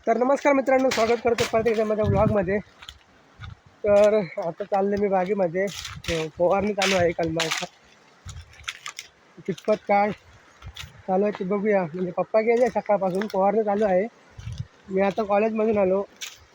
तर नमस्कार मित्रांनो, स्वागत करतो परत एकदा माझ्या ब्लॉगमध्ये. तर आता चाललं मी बागेमध्ये. फवारणी चालू आहे कलमाचा. कितपत काय चालू आहे ते बघूया. म्हणजे पप्पा गेले सकाळपासून, फवारणी चालू आहे. मी आता कॉलेजमधून आलो.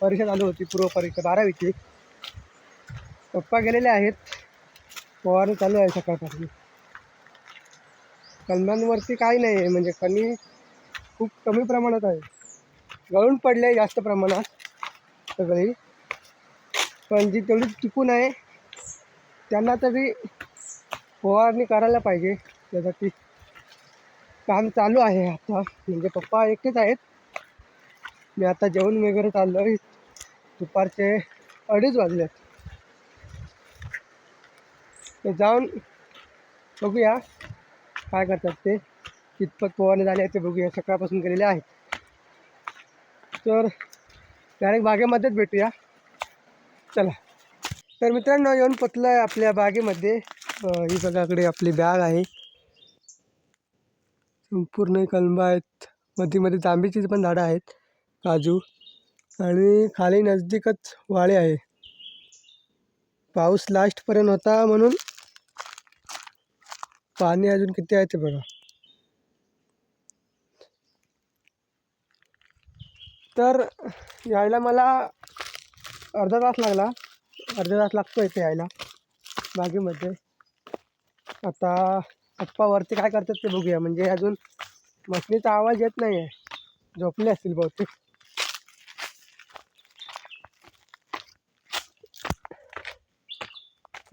परीक्षा चालू होती, पूर्व परीक्षा 12वीची. पप्पा गेलेले आहेत, फवारणी चालू आहे सकाळपासून. कलमांवरती काही नाही आहे, म्हणजे कमी खूप कमी प्रमाणात आहे. गळून पडले जास्त प्रमाणात सगळी, पण जी तेवढी टिकून आहे त्यांना तरी फवारणी करायला पाहिजे. त्यासाठी काम चालू आहे आता. म्हणजे पप्पा एकटेच आहेत. मी आता जेवण वगैरे चाललो आहे. दुपारचे 2:30 वाजलेत. ते जाऊन बघूया काय करतात ते, कितपत फवारणी झाली आहे ते बघूया. सकाळपासून गेलेले आहेत. तर डायरेक्ट बागेमध्येच भेटूया, चला. तर मित्रांनो, येऊन पोचलं आहे आपल्या बागेमध्ये. ही बघाकडे आपली बॅग आहे. संपूर्ण कलमा आहेत. मध्ये मध्ये जांभीची पण झाडं आहेत, काजू, आणि खाली नजदीकच वाळे आहे. पाऊस लास्टपर्यंत होता म्हणून पाणी अजून किती आहे ते बघा. तर यायला मला अर्धा तास लागला. अर्धा तास लागतो इथे यायला बागेमध्ये. आता पप्पा वरती काय करतात ते बघूया. म्हणजे अजून मशनीचा आवाज येत नाही आहे, झोपले असतील बहुतेक.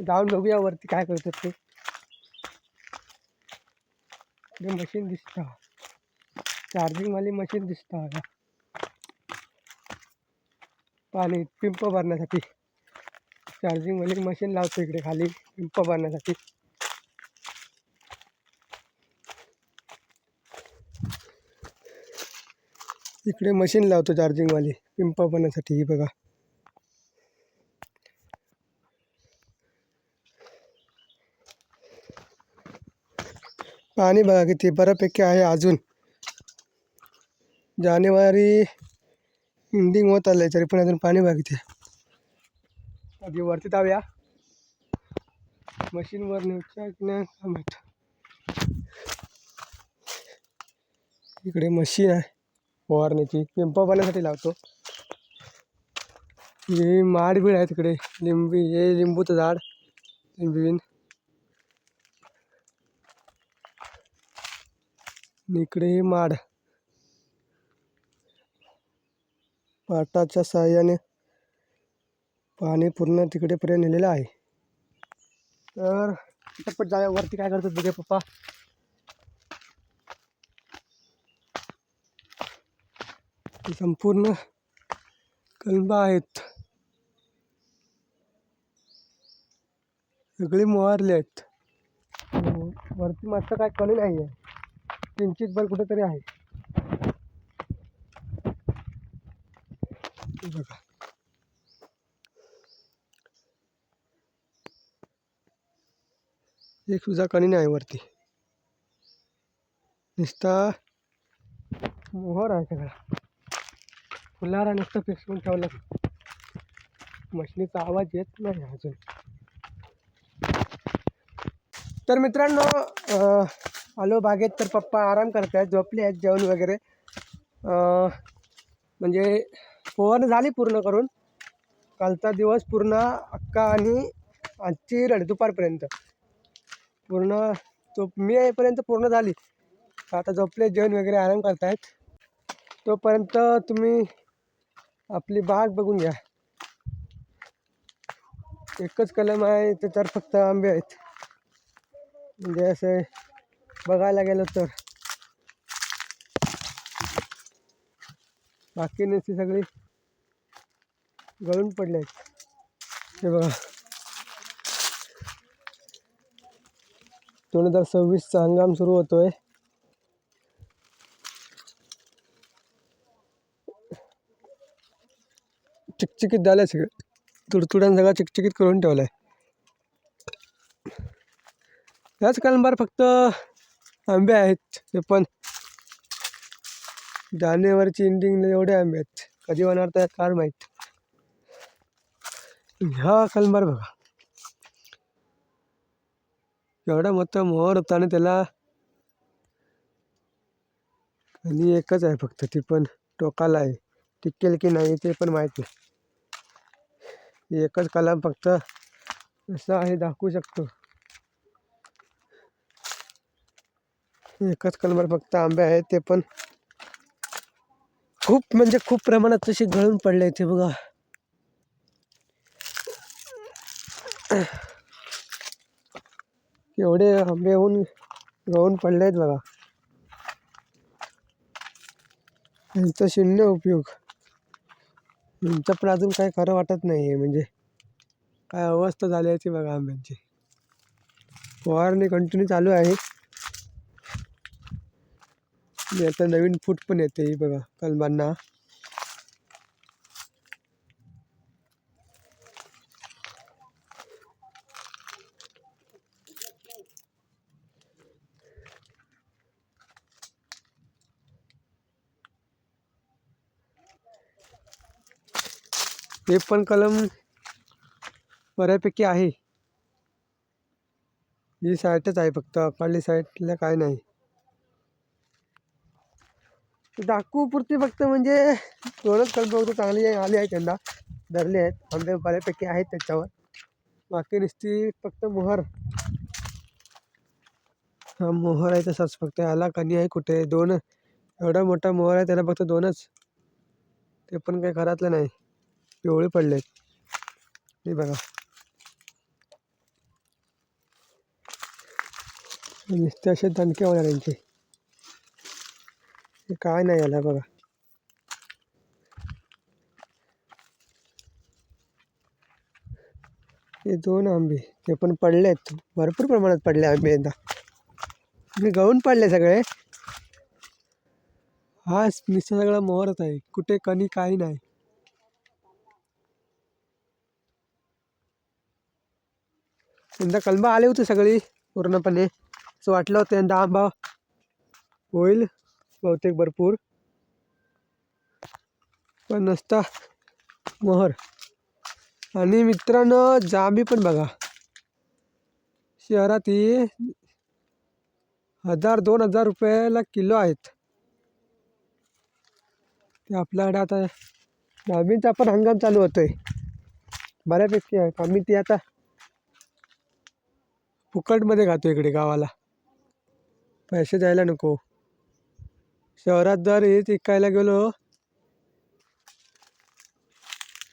जाऊन बघूया वरती काय करतात ते. मशीन दिसता, चार्जिंगवाली मशीन दिसता आता. पाणी पिंप भरण्यासाठी चार्जिंगवाली मशीन लावतो इकडे खाली पिंप भरण्यासाठी. इकडे मशीन लावतो चार्जिंगवाली पिंप भरण्यासाठी. ही बघा, पाणी बघा किती बऱ्यापैकी आहे. अजून जानेवारी एंडिंग होत आलं तरी पण अजून पाणी बघा किती. आधी वरती जाऊया, मशीनवर नेऊन. इकडे मशीन आहे फवारण्याची, पिंप भरण्यासाठी लावतो. हे माड बीड आहे तिकडे, हे लिंबूचं झाड, लिंबीन. इकडे हे माड, पाटाच्या साहाय्याने पाणी पूर्ण तिकडेपर्यंत नेलेलं आहे. तर पटपट जाऊया वरती. काय करतात बघे पप्पा. संपूर्ण कलमा आहेत, सगळी मोहारले आहेत. वरती मस्त काय कमी नाही आहे, किंचित भर कुठेतरी आहे. बघा, एक सुद्धा कणी नाही वरती, नुसता मोहर आहे सगळा. फुलारा नुसतं पिसवून ठेवलं. मशनीचा आवाज येत नाही अजून. तर मित्रांनो, आलो बागेत. तर पप्पा आराम करत आहेत, झोपले आहेत. जेवण वगैरे म्हणजे फवारणी झाली पूर्ण करून. कालचा दिवस पूर्ण अक्का आणि आजची रड दुपारपर्यंत पूर्ण, तो मी येईपर्यंत पूर्ण झाली. आता झोपले, जेवण वगैरे आराम करतायत. तोपर्यंत तुम्ही आपली बाग बघून घ्या. एकच कलम आहे, त्याच्यावर फक्त आंबे आहेत. म्हणजे असं बघायला गेलं तर बाकी नसती सगळी गळून पडले आहेत. हे बघा, 2026चा हंगाम सुरू होतोय. चिकचिकीत झालंय सगळं, तुडतुड्यानं सगळं चिकचिकीत करून ठेवलंय. याच कलमावर फक्त आंबे आहेत, ते पण जानेवारीची एंडिंगला एवढे आंबे आहेत, कधी होणार तर काय माहीत. हा कलमार बघा, एवढा मोठा मोहर होता आणि त्याला आणि एकच आहे फक्त, ती पण टोकाला आहे. टिकेल की नाही ते पण माहीत नाही. एकच कलम फक्त असं आहे, दाखवू शकतो. एकच कलमार फक्त आंबे आहेत, ते पण खूप म्हणजे खूप प्रमाणात तसे गळून पडले ते बघा. एवढे आंबे होऊन गळून पडले आहेत बघा. यांचा शून्य उपयोग. यांचं पण अजून काय खरं वाटत नाही आहे, म्हणजे काय अवस्था झाली आहे ती बघा आंब्यांची. फवारणी कंटिन्यू चालू आहे. आता नवीन फूट पण येते बघा कलमांना. हे पण कलम बऱ्यापैकी आहे. ही साईटच आहे फक्त, अकाली साईडला काय नाही. दाखवू पुरती फक्त म्हणजे दोनच कलम फक्त चांगली आली आहे, त्यांना धरले आहेत आंबे बऱ्यापैकी आहेत त्याच्यावर. बाकी नुसती फक्त मोहर, हा मोहर आहे तसाच फक्त. याला कणी आहे कुठे, दोन एवढा मोठा मोहर आहे त्याला फक्त दोनच, ते पण काही घरातलं नाही, पिवळे पडलेत. हे बघा नुसते असे दणके होणार यांचे. हे काय नाही याला बघा. हे दोन आंबे ते पण पडलेत, भरपूर प्रमाणात पडले आंबे यंदा. मी गळून पडले सगळे. हा नुसता सगळा मोहरच आहे, कुठे कणी काही नाही. यंदा कलमं आले होते सगळी पूर्णपणे, असं वाटलं होतं यंदा आंबा होईल बहुतेक भरपूर, पण नसता मोहर. आणि मित्रांनो जांबी पण बघा, शहरात ही 1000-2000 रुपयाला किलो आहेत. ते आपल्याकडे आता जांबींचा पण हंगाम चालू होतोय, बऱ्यापैकी आहेत. आम्ही ती आता फुकटमध्ये खातो इकडे गावाला, पैसे द्यायला नको. शहरात जर हेच विकायला गेलो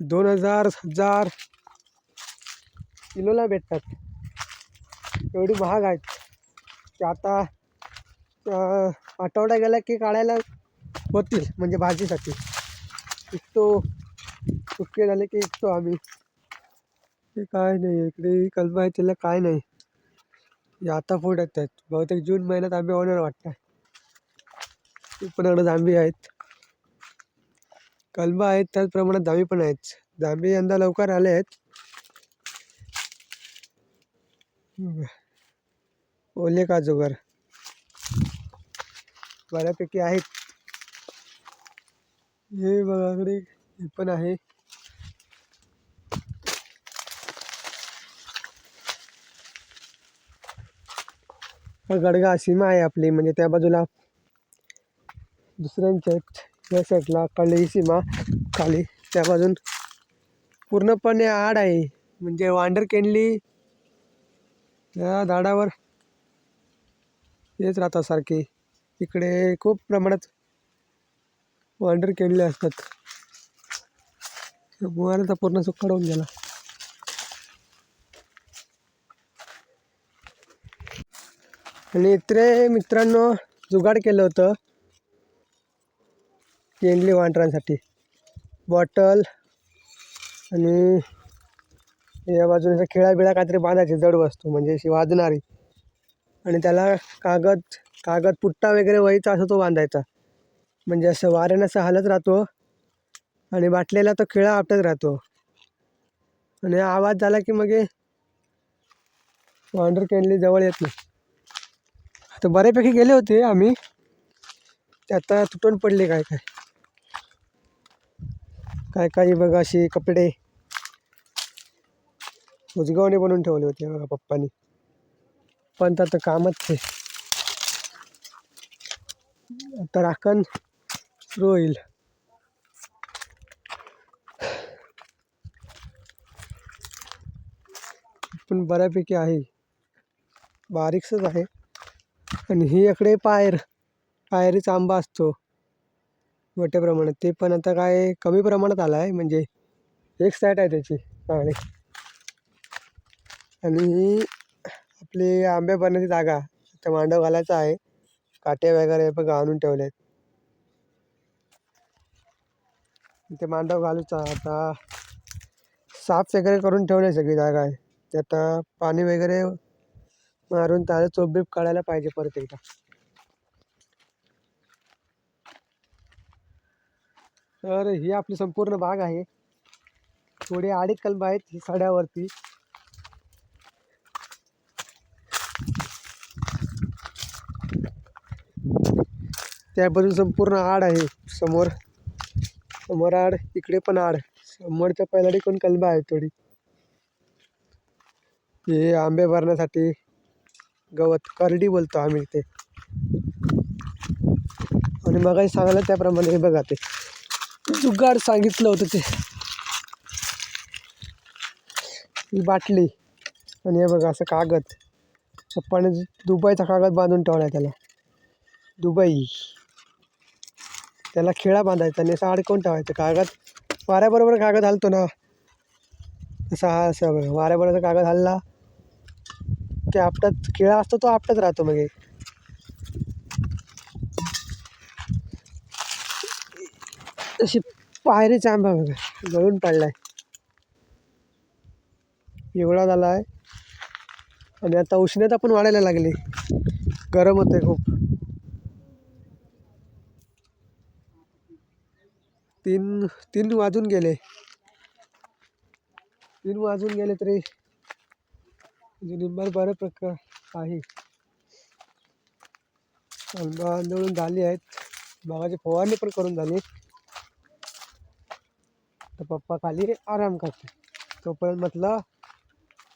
2000 किलोला भेटतात, एवढी महाग आहेत. ते आता आठवडा गेला की काढायला होतील, म्हणजे भाजीसाठी विकतो, सुके झाले की विकतो आम्ही. ते काय नाही इकडे कलम आहे त्याला काय नाही. हे आता फूट येतात, बहुतेक जून महिन्यात आंबे होणार वाटतं. ते पण एवढं जांबी आहेत, कलमं आहेत त्याच प्रमाणात जांबी पण आहेत. जांबी यंदा लवकर आले आहेत. ओले काजूगर बऱ्यापैकी आहेत. हे बघा इकडे हे पण आहे. गडगा सीमा आहे आपली, म्हणजे त्या बाजूला दुसऱ्यांच्या या साईडला कळली सीमा खाली, त्या बाजून पूर्णपणे आड आहे, म्हणजे वांडर केंडली या झाडावर येत राहतात सारखे. इकडे खूप प्रमाणात वांडर केंडले असतात. मोहराचा पूर्ण सुक्का होऊन गेला. आणि इथे मित्रांनो जुगाड केलं होतं केंडली वांडरांसाठी. बॉटल आणि या बाजूने खिळा बिळा काहीतरी बांधायची जड वस्तू, म्हणजे अशी वाजणारी, आणि त्याला कागद पुट्टा वगैरे वहीचा असं तो बांधायचा, म्हणजे असं वाऱ्यानं असं हलत राहतो आणि बाटलेला तो खिळा आपटत राहतो, आणि आवाज झाला की मग वांडर केंडली जवळ येत नाही. तर बऱ्यापैकी गेले होते आम्ही, ते आता तुटून पडले काय काय काय काही बघा अशी कपडे उजगावने बनवून ठेवले होते बघा पप्पानी. पण आता कामच ते आता राखण सुरू होईल. पण बऱ्यापैकी आहे, बारीकसच आहे. आणि ही इकडे पायरीचा आंबा असतो मोठ्या प्रमाणात, ते पण आता काय कमी प्रमाणात आला आहे. म्हणजे एक साईड आहे त्याची चांगली. आणि ही आपली आंबे भरण्याची जागा, आता मांडव घालायचा आहे. काटे वगैरे बघा आणून ठेवले आहेत. ते मांडव घालूचा आता साफ वगैरे करून ठेवले सगळी जागा आहे. ते आता पाणी वगैरे मारून त्याला चोपबीप काढायला पाहिजे परत एकदा. तर ही आपली संपूर्ण बाग आहे. थोडी आडीत कलम आहेत ही सड्यावरती. त्या बाजूला संपूर्ण आड आहे. समोर आड, इकडे पण आड. समोरच्या पहिल्याडी कोण कलम आहे थोडी. हे आंबे भरण्यासाठी गवत करडी बोलतो आम्ही ते. आणि मगाशी सांगायला त्याप्रमाणे हे बघा ते जुगाड सांगितलं होतं ते, ही बाटली. आणि हे बघा असं कागद, पप्पाने दुबईचा कागद बांधून ठेवला त्याला. दुबई त्याला खिळा बांधायचा आणि असं अडकवून ठेवायचं कागद. वाऱ्याबरोबर कागद हलतो ना, तसा हा असं वाऱ्याबरोबर कागद हलला ते आपटत, खिळा असतो तो आपटत राहतो. मग तशी पायरीचा आंबा बघा गळून पडलाय, एवढा झाला आहे. आणि आता उष्णता पण वाढायला लागली, गरम होतंय खूप. 3 वाजून गेले. 3 वाजून गेले तरी निंबार बरं प्रकार आहे. आंबा आंदोलन झाली आहेत, बागाची फवारणी पण करून झाली. तर पप्पा खाली आराम करते, तोपर्यंत म्हटलं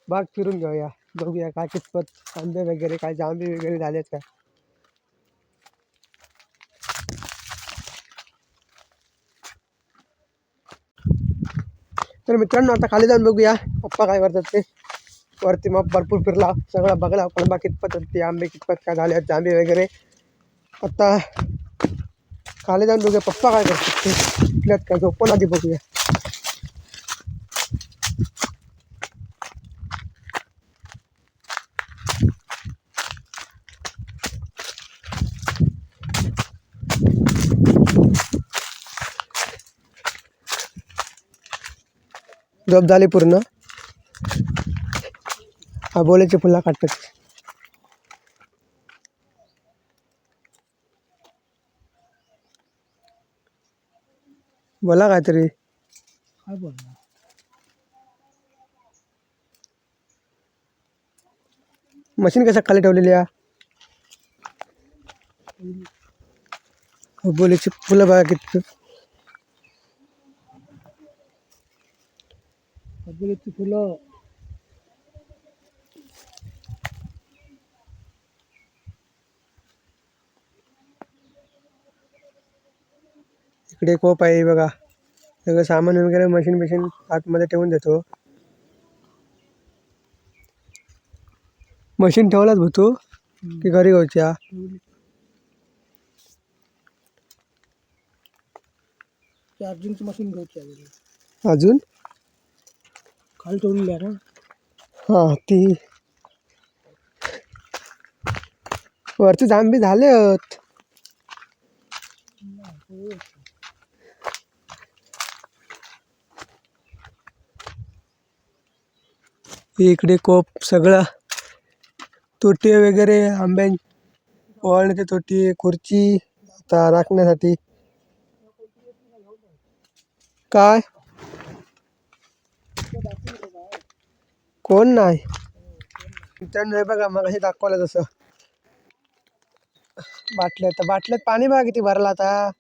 बाग फिरून घेऊया, बघूया काय कितपत आंबे वगैरे, काय जांबे वगैरे झालेत का. तर मित्रांनो आता खाली जाऊन बघूया पप्पा काय करतात ते. वरती मग भरपूर फिरला, सगळं बघला कळंबा कितपत होती, आंबे कितपत काय झाले आहेत, जांबे वगैरे. आता खाली जाऊन बघूया पप्पा काय करतात ते, उठल्यात का झोपून आधी बघूया. झोप झाली पूर्ण, आबोलीची फुलं काढतात. बोला काहीतरी. काय बोलणार, मशीन कशा खाली ठेवलेली आहे. आबोलीची फुलं बघा किती, आबोलीची फुलं. इकडे कोप आहे बघा, सगळं सामान वगैरे मशीन आतमध्ये ठेवून देतो. मशीन ठेवलाच होतो की घरी घ्यायच्या. चार्जिंगची मशीन घ्यायची अजून खाली ठेवलेली आहे ना. हां ती वरती जांबी झाले आहेत. इकडे कोप, सगळं तोटी वगैरे, आंब्या ओवाळण्याची तोटी, खुर्ची आता राखण्यासाठी. काय कोण नाही मित्रांनो, हे बघा मला हे दाखवलं तसं बाटल्यात तर बाटल्यात पाणी बघा किती भरला आता.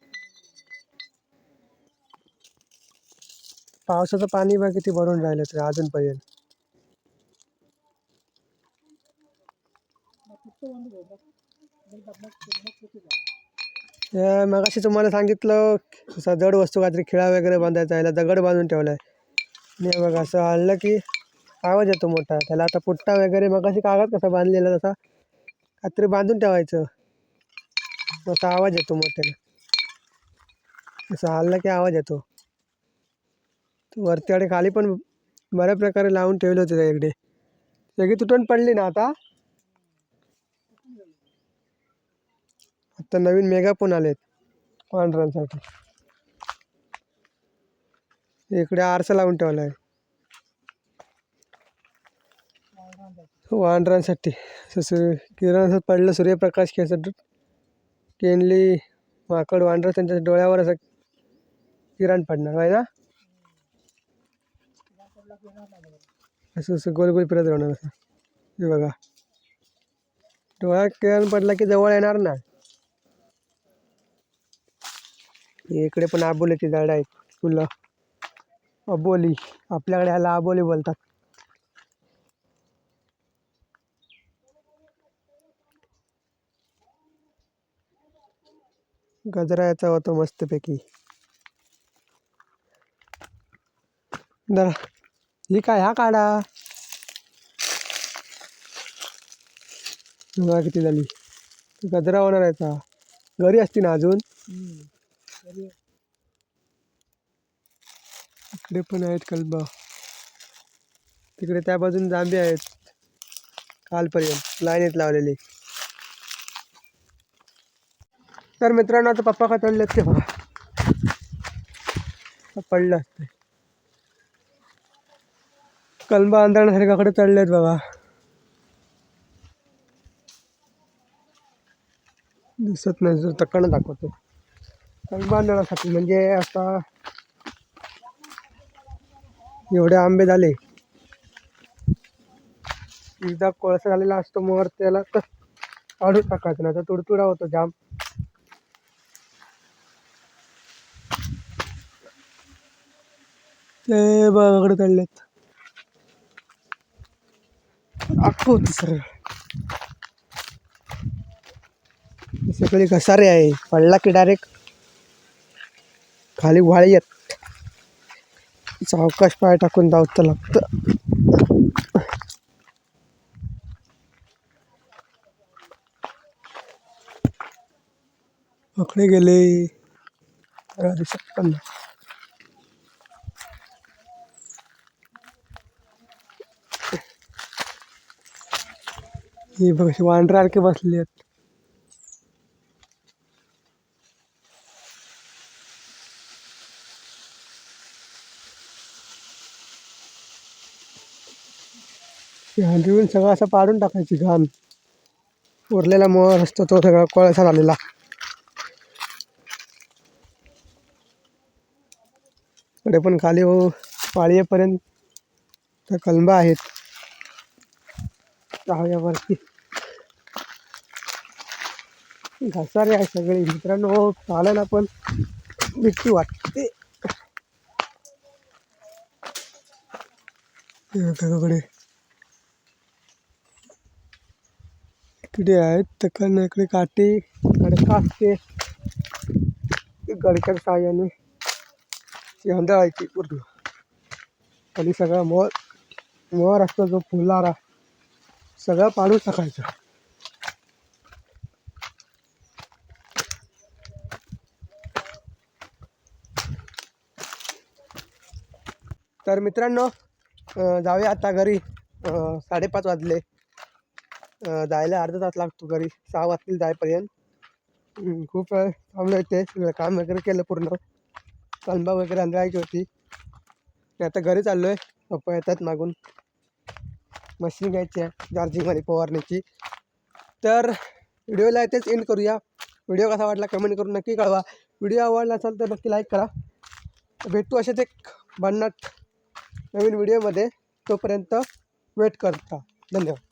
पावसाचं पाणी बघा किती भरून राहिलं तर अजूनपर्यंत. मगाशी तुम्हाला सांगितलं असं जड वस्तू काहीतरी खिळा वगैरे बांधायचा याला दगड बांधून ठेवलाय. आणि बघा असं हल्लं की आवाज येतो मोठा. त्याला आता पुट्टा वगैरे मगाशी कागद कसा बांधलेला तसा काहीतरी बांधून ठेवायचं. असा आवाज येतो मोठ्याला. असं हल्ला की आवाज येतो. वरती आणि खाली पण बऱ्या प्रकारे लावून ठेवले होते त्या इकडे. सगळी तुटून पडली ना आता. आता नवीन मेगा पण आलेत वांढरांसाठी. इकडे आरसा लावून ठेवला आहे वांढरांसाठी. जसं किरण पडलं सूर्यप्रकाश खेचत केनली माकड वांढर त्यांच्या डोळ्यावर असं किरण पडणार आहे ना. असं असं गोल गोल फिरत राहणार असं. हे बघा डोळ्यात किरण पडला की जवळ येणार ना. इकडे पण आबोलीची झाडं आहेत फुलं. अबोली आपल्याकडे ह्याला आबोली बोलतात. गजरा याचा होतो मस्तपैकी. जरा ही काय हा काढा बघा किती झाली. गजरा होणार याचा. घरी असती ना अजून. इकडे पण आहेत कलबा. तिकडे त्या बाजून जांभे आहेत कालपर्यंत लाईनीत लावलेली. तर मित्रांनो आता पप्पा का चढलेत ते बघा. पडलं असते कलबा आंधळण्यासारख्याकडे चढलेत बघा. दिसत नाही तक्कडं दाखवतो. कलबा आंधळण्यासाठी म्हणजे आता एवढे आंबे झाले. एकदा कोळसा झालेला असतो मोर त्याला तर काढून टाकायचं नाही तर तुडतुडा होतो जाम. ते बघाकडे चढलेत अख्खू होती सरळ. सगळी घसारे आहे. पडला की डायरेक्ट खाली व्हाळी येत. सावकाश पाय टाकून धावतं लागतं. अकडे गेले दिसत पण नाही. ही बघ वांढरासारखे बसले आहेत. हंडवून सगळं असं पाडून टाकायची घाण. उरलेला मोहर असतो तो सगळा कोळसा झालेला. इकडे पण खाली पाळीपर्यंत कलबा आहेत. जाऊयावरती घसारे आहे सगळे. मित्रांनो चालायला पण भीती वाटते. इकडे इकडे आहेत तकडनं इकडे काटे गडका असते. गडक्याच्या साहाय्याने हंदळायची पूर्ण. आणि सगळा मोहर असतो जो फुलारा सगळं पाडून टाकायचं. तर मित्रांनो जाऊया आता घरी. 5:30 वाजले. जायला अर्धा तास लागतो घरी. 6 वाजतील जायपर्यंत. खूप वेळ थांबलो इथे. सगळं काम वगैरे केलं पूर्ण. कलबा वगैरे अंधारायची होती. मी आता घरी चाललो आहे. पप्पा येतात मागून. मशीन घ्यायची आहे चार्जिंगवाली फवारण्याची. तर व्हिडिओला इथेच एंड करूया. व्हिडिओ कसा वाटला कमेंट करून नक्की कळवा. व्हिडिओ आवडला असेल तर नक्की लाईक करा. भेटू असेच एक भन्नाट नवीन व्हिडिओमध्ये. तोपर्यंत वेट करता. धन्यवाद.